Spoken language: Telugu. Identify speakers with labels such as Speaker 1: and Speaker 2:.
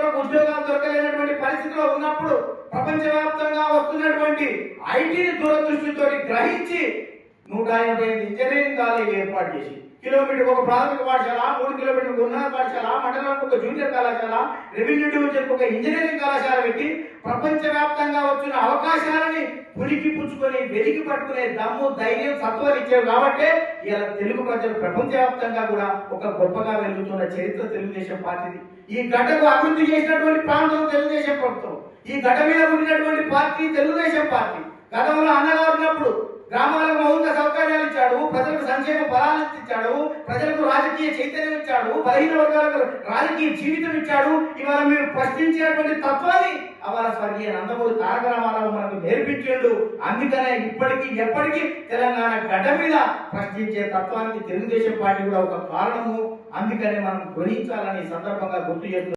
Speaker 1: యువకులకు ఉద్యోగాలు దొరకలేనటువంటి పరిస్థితిలో ఉన్నప్పుడు ప్రపంచవ్యాప్తంగా వస్తున్నటువంటి ఐటీని దూరదృష్టితో గ్రహించి 185 ఇంజనీరింగ్ కాలేజీ ఏర్పాటు చేసి కిలోమీటర్ ఒక ప్రాథమిక పాఠశాల, 3 కిలోమీటర్లకు ఉన్నత పాఠశాల, మండలానికి ఒక జూనియర్ కళాశాల, రెవెన్యూ డివిజన్కి ఒక ఇంజనీరింగ్ కళాశాల పెట్టి ప్రపంచవ్యాప్తంగా వచ్చిన అవకాశాలని పులికి పుచ్చుకొని వెలికి పట్టుకునే దమ్ము, ధైర్యం, సత్వాలు ఇచ్చారు కాబట్టి ఇలా తెలుగు ప్రజలు ప్రపంచవ్యాప్తంగా కూడా ఒక గొప్పగా వెలుగుతున్న చరిత్ర తెలుగుదేశం పార్టీది. ఈ గడ్డకు అభివృద్ధి చేసినటువంటి ప్రాంతం తెలుగుదేశం ప్రభుత్వం. ఈ గడ్డ మీద ఉన్నటువంటి పార్టీ తెలుగుదేశం పార్టీ. గతంలో అన్నగారు ఉన్నప్పుడు గ్రామాలకు మౌలిక సౌకర్యాలు ఇచ్చాడు, ప్రజలకు సంక్షేమ ఫలాలు ఇచ్చాడు, ప్రజలకు రాజకీయ చైతన్యం ఇచ్చాడు, బలహీన వర్గాలకు రాజకీయ జీవితం ఇచ్చాడు. ఇవాళ మీరు ప్రశ్నించేటువంటి తత్వాన్ని అవాళ స్వర్గీయ నందమూరి తారక రామారావు మనకు నేర్పించాడు. అందుకనే ఇప్పటికీ ఎప్పటికీ తెలంగాణ గడ్డ మీద ప్రశ్నించే తత్వానికి తెలుగుదేశం పార్టీ కూడా ఒక కారణము. అందుకనే మనం గ్రహించాలని సందర్భంగా గుర్తు చేస్తున్నాం.